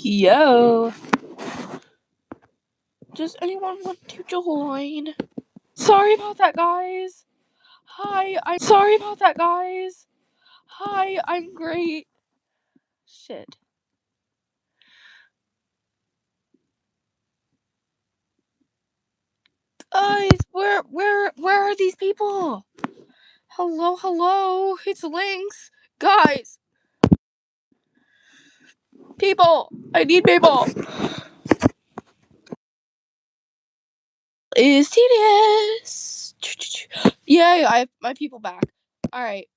Yo. Does anyone want to join? Sorry about that, guys. Hi, I'm great. Shit. Guys, where are these people? Hello. It's Lynx. Guys. People. I need people. Is tedious. Yay, I have my people back. Alright.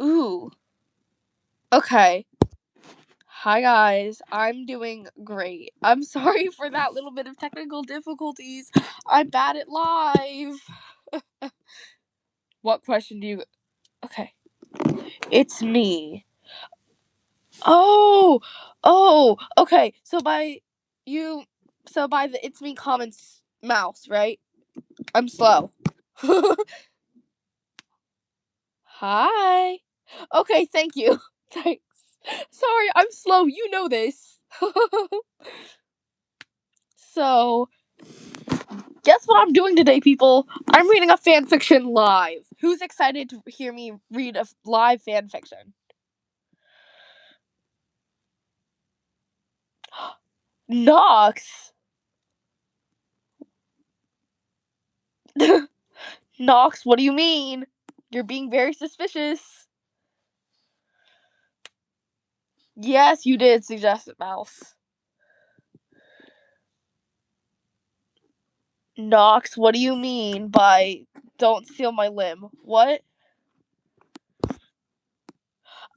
Ooh. Okay. Hi guys, I'm doing great. I'm sorry for that little bit of technical difficulties. I'm bad at live. What question do you... Okay. It's me. Oh, okay. So by the it's me comments mouse, right? I'm slow. Hi. Okay, thank you. Thanks. Sorry, I'm slow. You know this. So, guess what I'm doing today, people? I'm reading a fanfiction live. Who's excited to hear me read a live fanfiction? Nox. Nox, what do you mean? You're being very suspicious. Yes, you did suggest it, Mouse. Nox, what do you mean by don't steal my limb? What?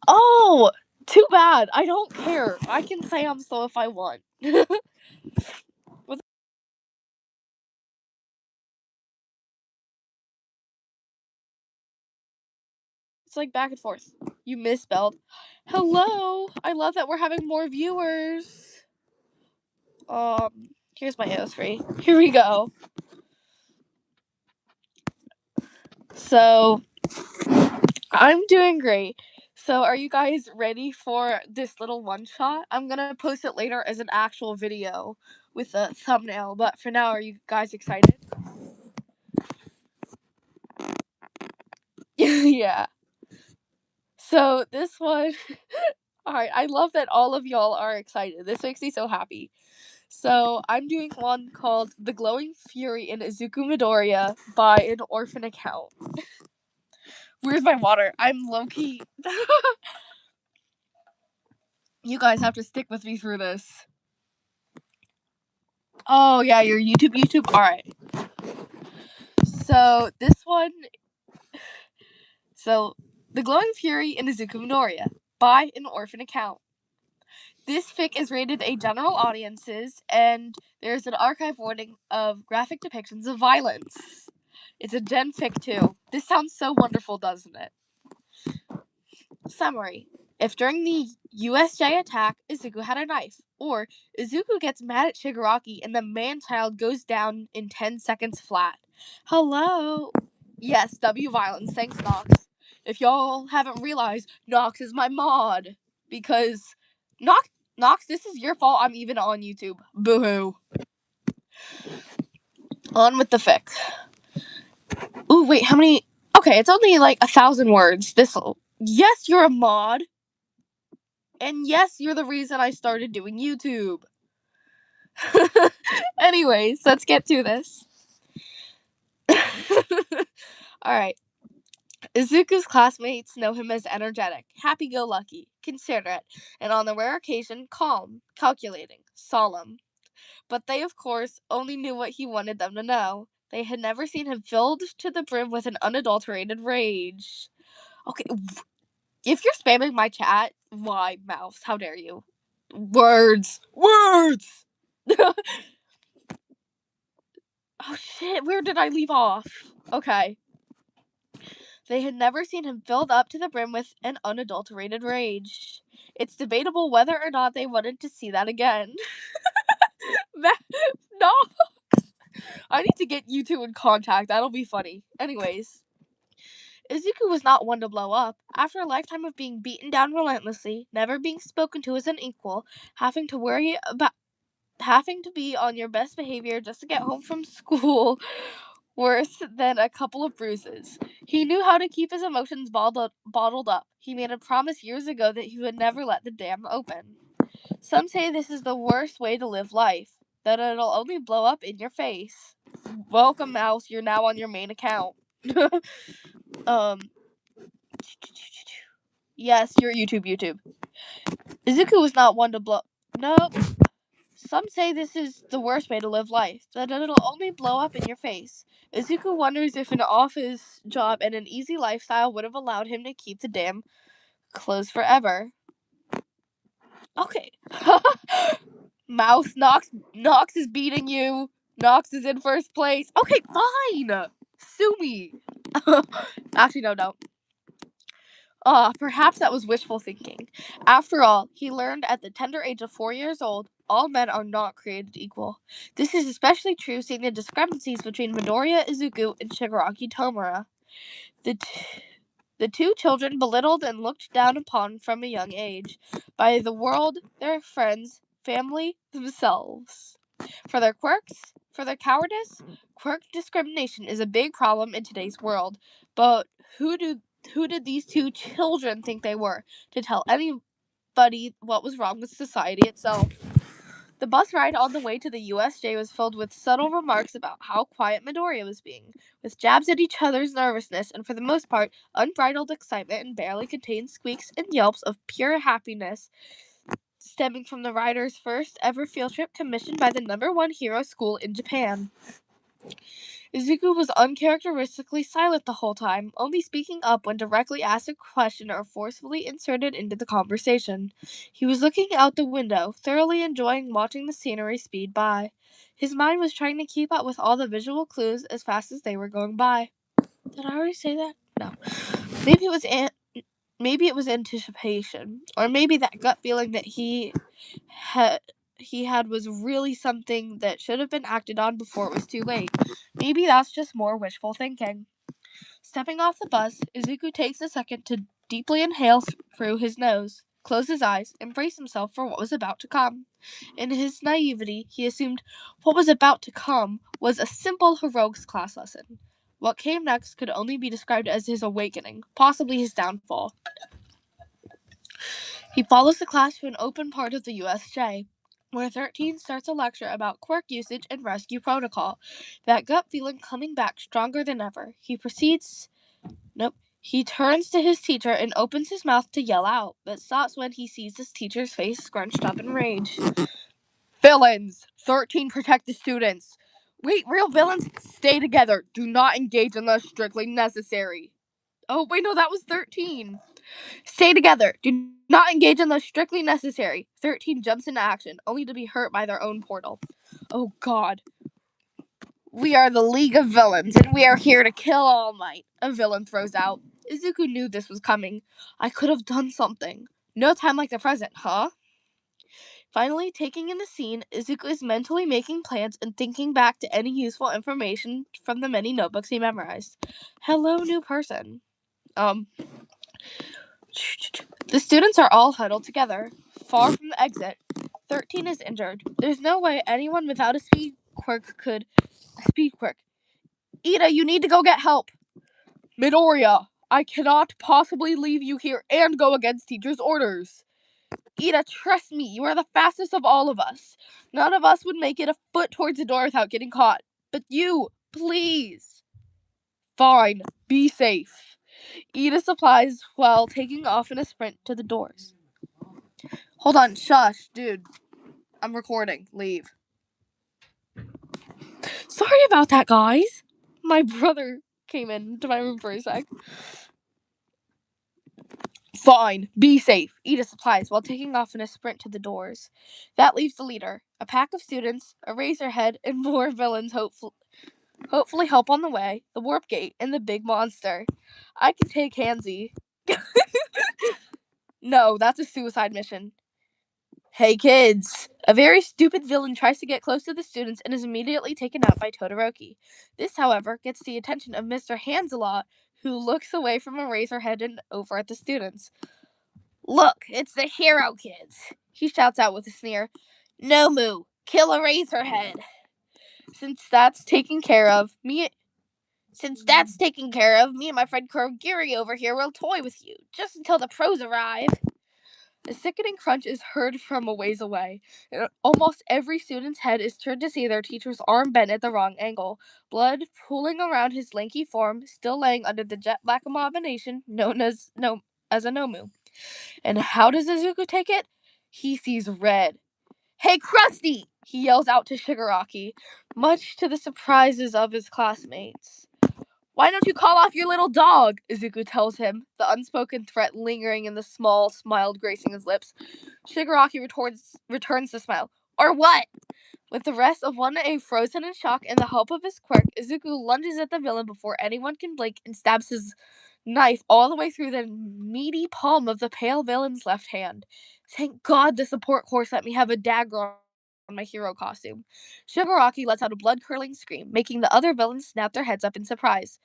Oh, too bad. I don't care. I can say I'm slow if I want. It's like back and forth. You misspelled. Hello. I love that we're having more viewers. Here's my AO3. Here we go. So, I'm doing great. So, are you guys ready for this little one shot? I'm gonna post it later as an actual video with a thumbnail, but for now, are you guys excited? Yeah. So, this one, alright, I love that all of y'all are excited. This makes me so happy. So, I'm doing one called The Glowing Fury in Izuku Midoriya by an orphan account. Where's my water? I'm low-key. You guys have to stick with me through this. Oh, yeah, your YouTube? Alright. So, this one... So, The Glowing Fury in Izuku Midoriya by an orphan account. This fic is rated A general audiences, and there's an archive warning of graphic depictions of violence. It's a gen fic too. This sounds so wonderful, doesn't it? Summary. If during the USJ attack, Izuku had a knife, or Izuku gets mad at Shigaraki and the man-child goes down in 10 seconds flat. Hello? Yes, W violence. Thanks, Nox. If y'all haven't realized, Nox is my mod. Because, Nox, this is your fault I'm even on YouTube. Boo-hoo. On with the fic. Ooh, wait, how many... Okay, it's only like 1,000 words. Yes, you're a mod. And yes, you're the reason I started doing YouTube. Anyways, let's get to this. Alright. Izuku's classmates know him as energetic, happy-go-lucky, considerate, and on the rare occasion, calm, calculating, solemn. But they, of course, only knew what he wanted them to know. They had never seen him filled to the brim with an unadulterated rage. Okay, if you're spamming my chat, why, Mouse? How dare you? Words! Oh shit, where did I leave off? Okay. They had never seen him filled up to the brim with an unadulterated rage. It's debatable whether or not they wanted to see that again. No! I need to get you two in contact. That'll be funny. Anyways. Izuku was not one to blow up. After a lifetime of being beaten down relentlessly, never being spoken to as an equal, having to worry about having to be on your best behavior just to get home from school, worse than a couple of bruises. He knew how to keep his emotions bottled up. He made a promise years ago that he would never let the dam open. Some say this is the worst way to live life, that it'll only blow up in your face. Welcome, Mouse. You're now on your main account. um, yes, you're YouTube. Izuku was not one to blow. Nope. Some say this is the worst way to live life, that it'll only blow up in your face. Izuku wonders if an office job and an easy lifestyle would have allowed him to keep the dam closed forever. Okay. Mouse, Nox is beating you. Nox is in first place. Okay, fine. Sue me. Actually, no, don't. Perhaps that was wishful thinking. After all, he learned at the tender age of 4 years old, all men are not created equal. This is especially true seeing the discrepancies between Midoriya Izuku and Shigaraki Tomura. The two children belittled and looked down upon from a young age by the world, their friends, family, themselves. For their quirks, for their cowardice, quirk discrimination is a big problem in today's world. But who did these two children think they were to tell anybody what was wrong with society itself? The bus ride on the way to the USJ was filled with subtle remarks about how quiet Midoriya was being, with jabs at each other's nervousness and for the most part unbridled excitement and barely contained squeaks and yelps of pure happiness stemming from the rider's first ever field trip commissioned by the #1 hero school in Japan. Izuku was uncharacteristically silent the whole time, only speaking up when directly asked a question or forcefully inserted into the conversation. He was looking out the window, thoroughly enjoying watching the scenery speed by. His mind was trying to keep up with all the visual clues as fast as they were going by. Did I already say that? No. Maybe it was maybe it was anticipation, or maybe that gut feeling that he had was really something that should have been acted on before it was too late. Maybe that's just more wishful thinking. Stepping off the bus, Izuku takes a second to deeply inhale through his nose, close his eyes, and brace himself for what was about to come. In his naivety, he assumed what was about to come was a simple heroics class lesson. What came next could only be described as his awakening, possibly his downfall. He follows the class to an open part of the USJ, where 13 starts a lecture about quirk usage and rescue protocol. That gut feeling coming back stronger than ever. He turns to his teacher and opens his mouth to yell out, but stops when he sees his teacher's face scrunched up in rage. Villains! 13 protect the students! Wait, real villains? Stay together. Do not engage unless strictly necessary. Oh, wait, no, that was 13. Stay together. Do not engage unless strictly necessary. 13 jumps into action, only to be hurt by their own portal. Oh, God. We are the League of Villains, and we are here to kill All Might, a villain throws out. Izuku knew this was coming. I could have done something. No time like the present, huh? Finally, taking in the scene, Izuku is mentally making plans and thinking back to any useful information from the many notebooks he memorized. Hello, new person. The students are all huddled together, far from the exit. 13 is injured. There's no way anyone without a speed quirk could. Speed quirk. Ida, you need to go get help. Midoriya, I cannot possibly leave you here and go against teacher's orders. Ida, trust me, you are the fastest of all of us. None of us would make it a foot towards the door without getting caught. But you, please. Fine, be safe. Ida supplies while taking off in a sprint to the doors. Hold on, shush, dude. I'm recording. Leave. Sorry about that, guys. My brother came into my room for a sec. Fine, be safe. Ida supplies while taking off in a sprint to the doors. That leaves the leader, a pack of students, a Razorhead, and more villains hopefully help on the way, the warp gate, and the big monster. I can take Hansy. No, that's a suicide mission. Hey kids! A very stupid villain tries to get close to the students and is immediately taken out by Todoroki. This, however, gets the attention of Mr. Hands-a-Lot, who looks away from Eraserhead and over at the students. Look, it's the hero kids, he shouts out with a sneer. Nomu, kill Eraserhead. Since that's taken care of, me and my friend Kurogiri over here will toy with you, just until the pros arrive. A sickening crunch is heard from a ways away, and almost every student's head is turned to see their teacher's arm bent at the wrong angle, blood pooling around his lanky form, still laying under the jet black abomination known as a Nomu. And how does Izuku take it? He sees red. Hey, Krusty! He yells out to Shigaraki, much to the surprises of his classmates. Why don't you call off your little dog? Izuku tells him, the unspoken threat lingering in the small smile gracing his lips. Shigaraki returns the smile. Or what? With the rest of 1A frozen in shock and the help of his quirk, Izuku lunges at the villain before anyone can blink and stabs his knife all the way through the meaty palm of the pale villain's left hand. Thank God the support course let me have a dagger on my hero costume. Shigaraki lets out a blood-curdling scream, making the other villains snap their heads up in surprise.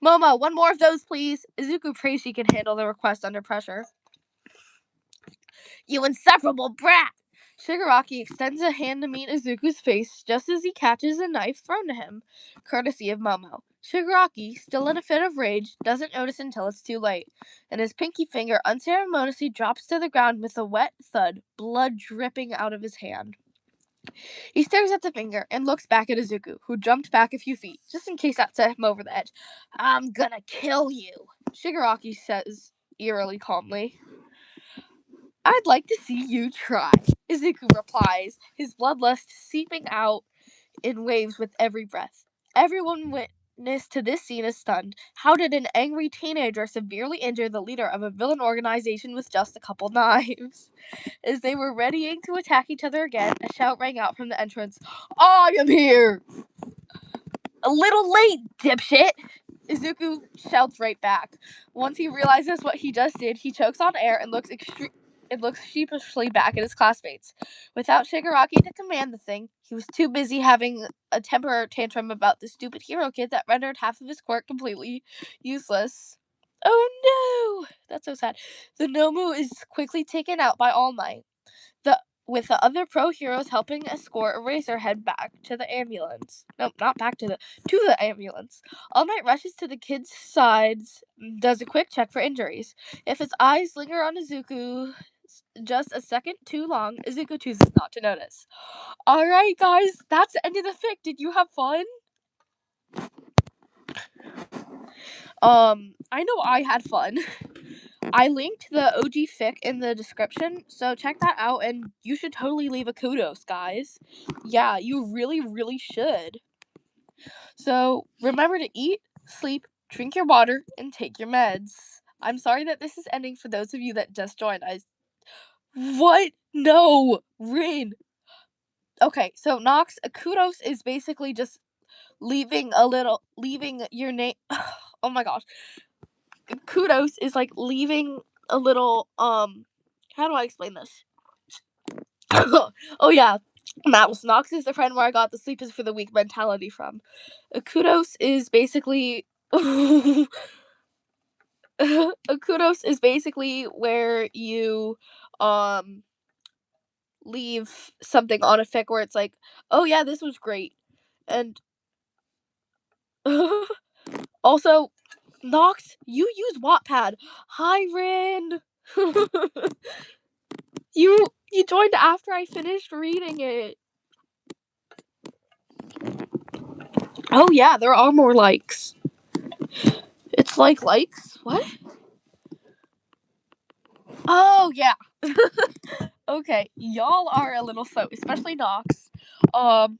Momo, one more of those, please. Izuku prays she can handle the request under pressure. You insufferable brat! Shigaraki extends a hand to meet Izuku's face just as he catches a knife thrown to him, courtesy of Momo. Shigaraki, still in a fit of rage, doesn't notice until it's too late, and his pinky finger unceremoniously drops to the ground with a wet thud, blood dripping out of his hand. He stares at the finger and looks back at Izuku, who jumped back a few feet, just in case that set him over the edge. I'm gonna kill you, Shigaraki says, eerily calmly. I'd like to see you try, Izuku replies, his bloodlust seeping out in waves with every breath. Everyone witness to this scene is stunned. How did an angry teenager severely injure the leader of a villain organization with just a couple knives? As they were readying to attack each other again, a shout rang out from the entrance. I am here! A little late, dipshit! Izuku shouts right back. Once he realizes what he just did, he chokes on air and looks sheepishly back at his classmates. Without Shigaraki to command the thing, he was too busy having a temper tantrum about the stupid hero kid that rendered half of his quirk completely useless. Oh no! That's so sad. The Nomu is quickly taken out by All Might, with the other pro heroes helping escort Eraserhead back to the ambulance. Nope, not back to the ambulance. All Might rushes to the kid's sides, does a quick check for injuries. If his eyes linger on Izuku just a second too long, Izuku chooses not to notice. Alright guys, that's the end of the fic. Did you have fun? I know I had fun. I linked the OG fic in the description, so check that out, and you should totally leave a kudos, guys. Yeah, you really, really should. So remember to eat, sleep, drink your water, and take your meds. I'm sorry that this is ending for those of you that just joined. What? No, Rin. Okay, so Nox, a kudos is basically just leaving your name. Oh my gosh. Kudos is like leaving a little how do I explain this? Oh yeah, Mouse. Nox is the friend where I got the sleep is for the weak mentality from. A kudos is basically a kudos is basically where you leave something on a fic where it's like, oh yeah, this was great. And also, Nox, you use Wattpad. Hi, Rin. You joined after I finished reading it. Oh yeah, there are more likes. It's like likes? What? Oh yeah. Okay, y'all are a little slow, especially Nox. But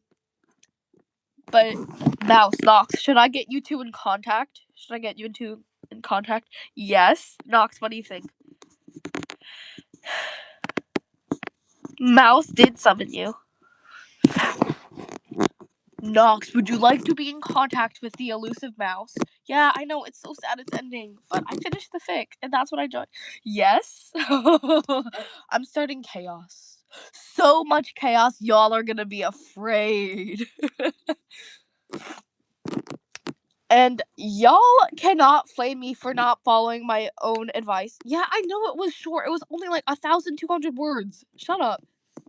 Nox, should I get you two in contact? Should I get you two in contact? Yes. Nox, what do you think? Mouse did summon you. Nox, would you like to be in contact with the elusive mouse? Yeah, I know, it's so sad it's ending, but I finished the fic, and that's what I joined. Yes? I'm starting chaos. So much chaos, y'all are gonna be afraid. And y'all cannot flame me for not following my own advice. Yeah, I know it was short. It was only like 1,200 words. Shut up.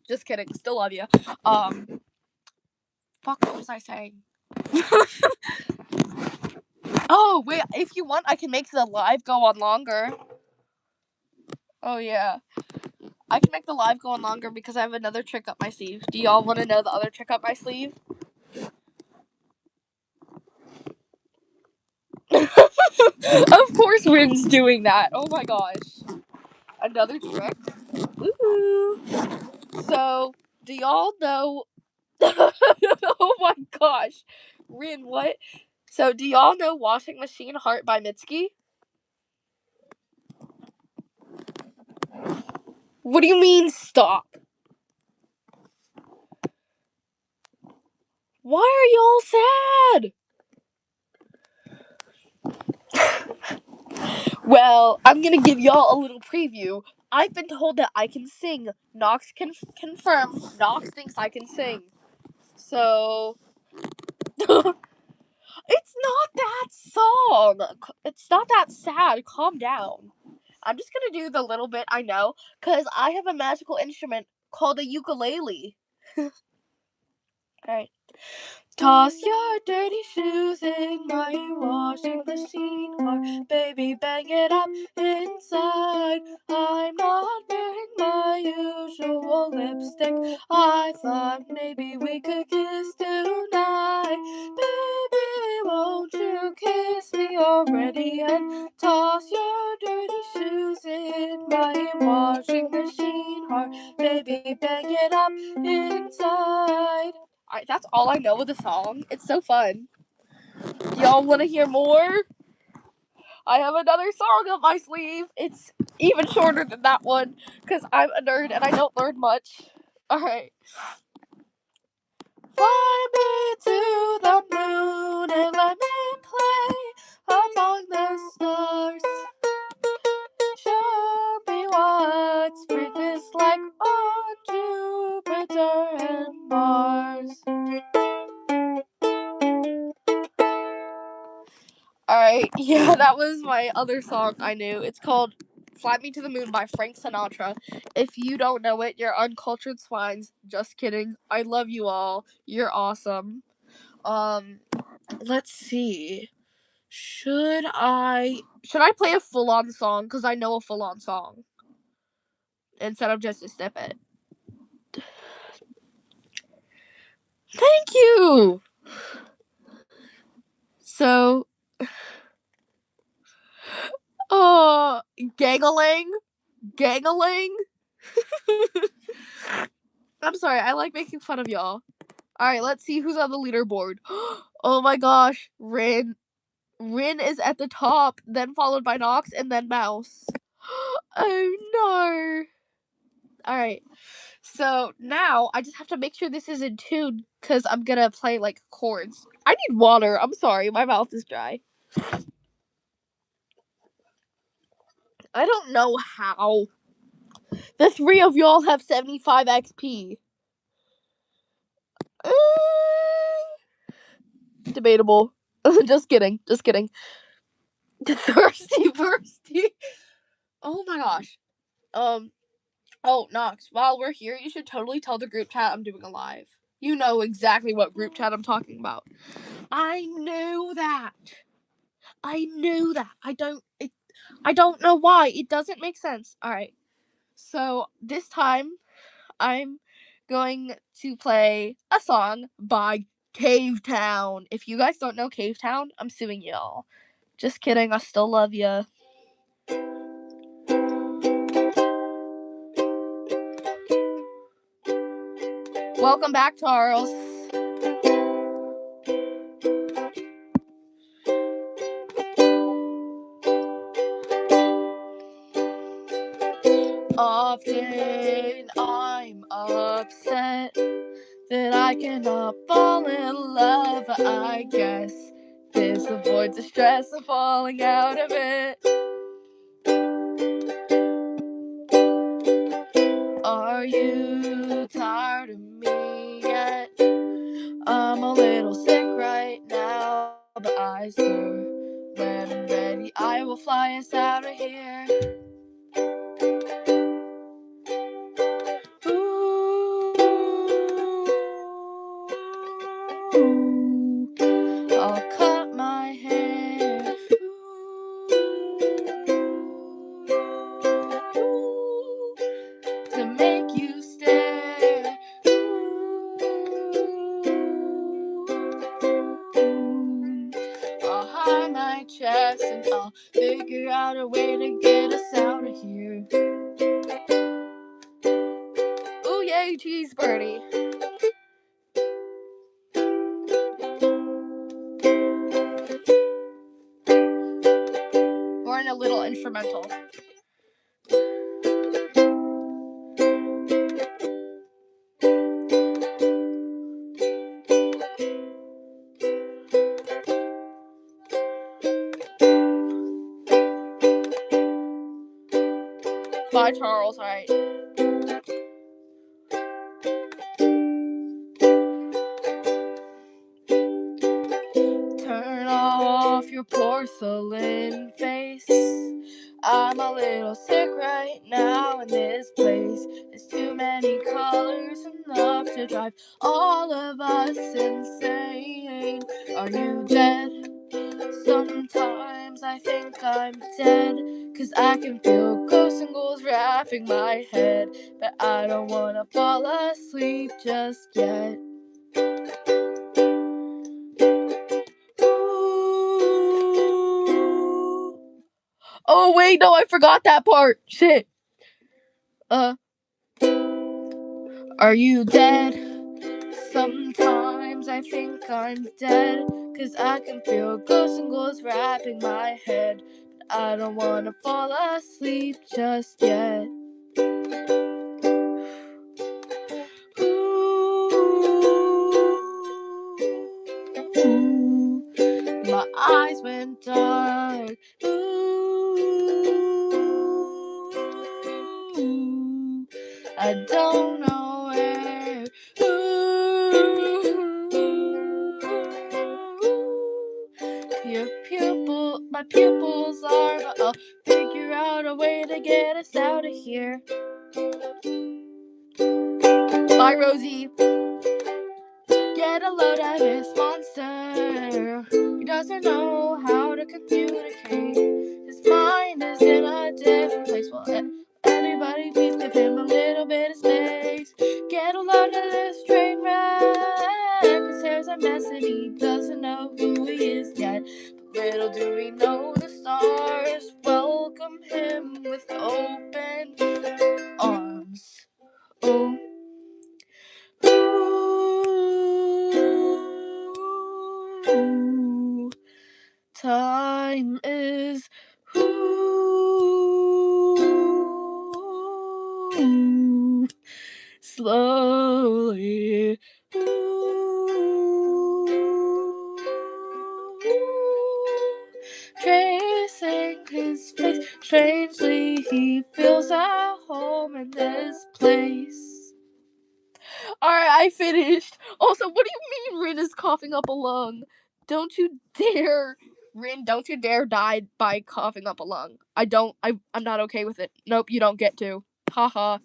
Just kidding. Still love you. Fuck, what was I saying? Oh, wait, if you want, I can make the live go on longer. Oh, yeah. I can make the live go on longer because I have another trick up my sleeve. Do y'all want to know the other trick up my sleeve? Of course Rin's doing that. Oh my gosh. Another trick. Woohoo. So, do y'all know... Oh my gosh. Rin, what? So, do y'all know Washing Machine Heart by Mitski? What do you mean, stop? Why are y'all sad? Well, I'm gonna give y'all a little preview. I've been told that I can sing. Nox can confirm. Nox thinks I can sing. So... It's not that song. It's not that sad. Calm down. I'm just gonna do the little bit I know, because I have a magical instrument called a ukulele. Alright. Toss your dirty shoes in my washing machine, or baby bang it up inside. I'm not wearing my usual lipstick. I thought maybe we could kiss tonight. Baby, won't you kiss me already and toss your dirty shoes in my washing machine, or baby bang it up inside. Alright, that's all I know of the song. It's so fun. Y'all want to hear more? I have another song up my sleeve. It's even shorter than that one, because I'm a nerd and I don't learn much. Alright. Fly me to the moon and let me play among the stars. Show me what spring is like on Jupiter and Mars. Alright, yeah, that was my other song I knew. It's called Fly Me to the Moon by Frank Sinatra. If you don't know it, you're uncultured swines. Just kidding. I love you all. You're awesome. Let's see. Should I play a full-on song? Because I know a full-on song. Instead of just a snippet. Thank you! So, Gangalang? Gangalang? I'm sorry, I like making fun of y'all. Alright, let's see who's on the leaderboard. Oh my gosh, Rin. Rin is at the top, then followed by Nox, and then Mouse. Oh no. Alright, so now I just have to make sure this is in tune, because I'm gonna play, like, chords. I need water, I'm sorry, my mouth is dry. I don't know how. The three of y'all have 75 XP. Debatable. Just kidding. Thirsty. Oh my gosh. Oh, Nox, while we're here, you should totally tell the group chat I'm doing a live. You know exactly what group chat I'm talking about. I knew that. I don't know why. It doesn't make sense. Alright. So, this time, I'm going to play a song by Cave Town. If you guys don't know Cave Town, I'm suing y'all. Just kidding, I still love ya. Welcome back, Charles. Often I'm upset that I cannot fall in love. I guess this avoids the stress of falling out of it. Are you tired of me yet? I'm a little sick right now, the eyes soar. When I'm ready, I will fly us out of here. Ooh, I'll cut my hair. Ooh, to make you stare. I'll hide my chest and I'll figure out a way to get us out of here. Ooh, yay, cheese birdie. Or in a little instrumental. By Charles, alright. Turn off your porcelain face. I'm a little sick right now in this place. There's too many colors, enough to drive all of us insane. Are you dead? Sometimes I think I'm dead, 'cause I can feel ghosts and ghouls wrapping my head. But I don't wanna fall asleep just yet. Ooh. Oh wait, no, I forgot that part. Shit. Are you dead? Sometimes I think I'm dead, 'cause I can feel ghosts and ghouls wrapping my head. I don't wanna fall asleep just yet. Ooh, my eyes went dark. Ooh, I don't know where. Ooh, my pupils are, but I'll figure out a way to get us out of here. Bye, Rosie. Get a load of this monster. He doesn't know how to communicate. His mind is in a different place. Well, everybody please give him a little bit of space. Get a load of this train wreck. His hair's a mess and he doesn't know who he is yet. But little do we know the stars welcome him with open arms. Oh. Ooh, time is slowly tracing his face. Strangely, he feels at home in this place. Alright, I finished. Also, what do you mean Rin is coughing up a lung? Don't you dare, Rin, don't you dare die by coughing up a lung. I'm not okay with it. Nope, you don't get to. Haha.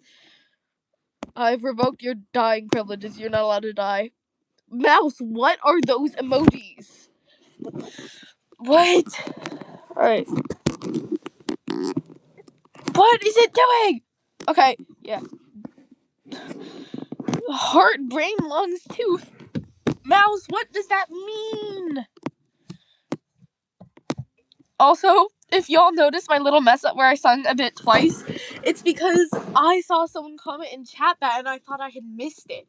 I've revoked your dying privileges. You're not allowed to die. Mouse, what are those emojis? What? Alright. What is it doing? Okay, yeah. Heart, brain, lungs, tooth. Mouse, what does that mean? Also, if y'all noticed my little mess up where I sung a bit twice, it's because I saw someone comment in chat that and I thought I had missed it.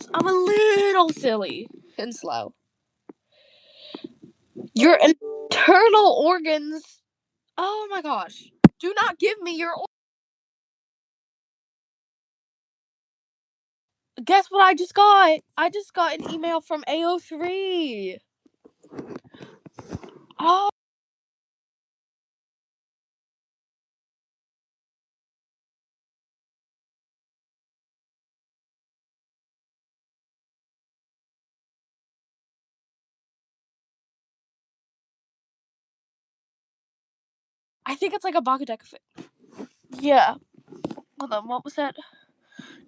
So I'm a little silly and slow. Your internal organs. Oh my gosh. Do not give me your. Guess what I just got? I just got an email from AO3. Oh. I think it's like a Bakadeka. Yeah. Hold on, what was that?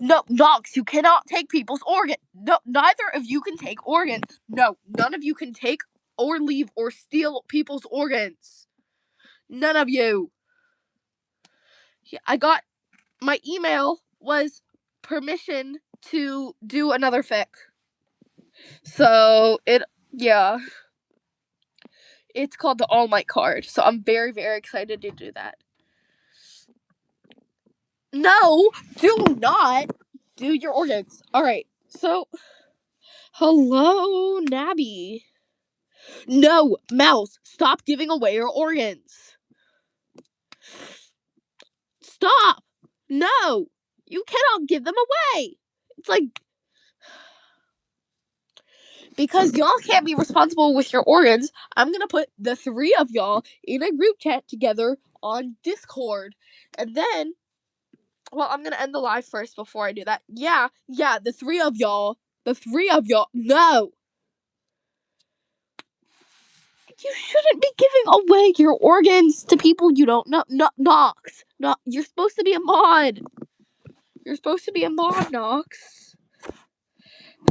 No, Nox, you cannot take people's organs. No, neither of you can take organs. No, none of you can take or leave or steal people's organs. None of you. Yeah, I got my email was permission to do another fic. So yeah. It's called the All Might card. So I'm very, very excited to do that. No, do not do your organs. Alright, so hello, Nabby. No, Mouse, stop giving away your organs. Stop. No, you cannot give them away. It's like, because y'all can't be responsible with your organs, I'm gonna put the three of y'all in a group chat together on Discord. And then, well, I'm gonna end the live first before I do that. Yeah, the three of y'all. No. You shouldn't be giving away your organs to people you don't know. No, Nox. No, you're supposed to be a mod. Nox.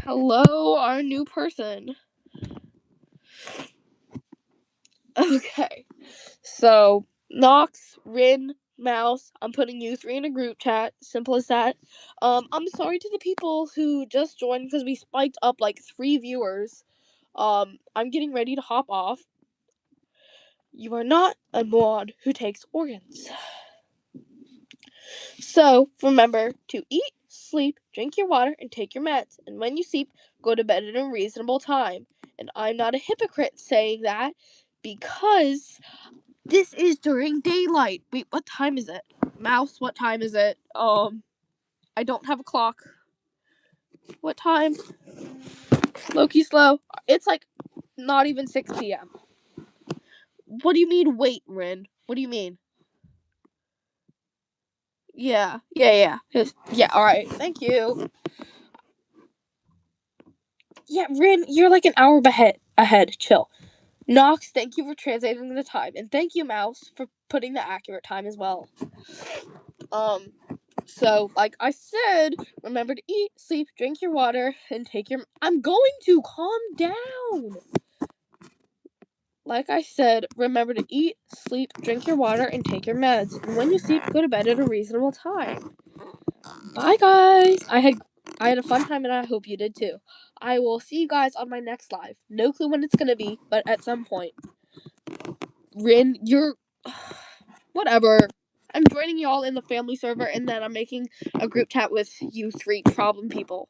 Hello, our new person. Okay. So, Nox, Rin, Mouse, I'm putting you three in a group chat. Simple as that. I'm sorry to the people who just joined because we spiked up like 3 viewers. I'm getting ready to hop off. You are not a mod who takes organs. So, remember to eat, sleep, drink your water, and take your meds. And when you sleep, go to bed at a reasonable time. And I'm not a hypocrite saying that because this is during daylight. Wait, what time is it? Mouse, what time is it? I don't have a clock. What time? Loki slow. It's like not even 6 p.m. What do you mean, wait, Rin? What do you mean? Yeah, alright, thank you. Yeah, Rin, you're like an hour ahead. Chill. Nox, thank you for translating the time. And thank you, Mouse, for putting the accurate time as well. So, like I said, remember to eat, sleep, drink your water, and take your... I'm going to calm down! Like I said, remember to eat, sleep, drink your water, and take your meds. And when you sleep, go to bed at a reasonable time. Bye, guys! I had a fun time, and I hope you did too. I will see you guys on my next live. No clue when it's gonna be, but at some point. Rin, you're... Whatever. I'm joining y'all in the family server, and then I'm making a group chat with you 3 problem people.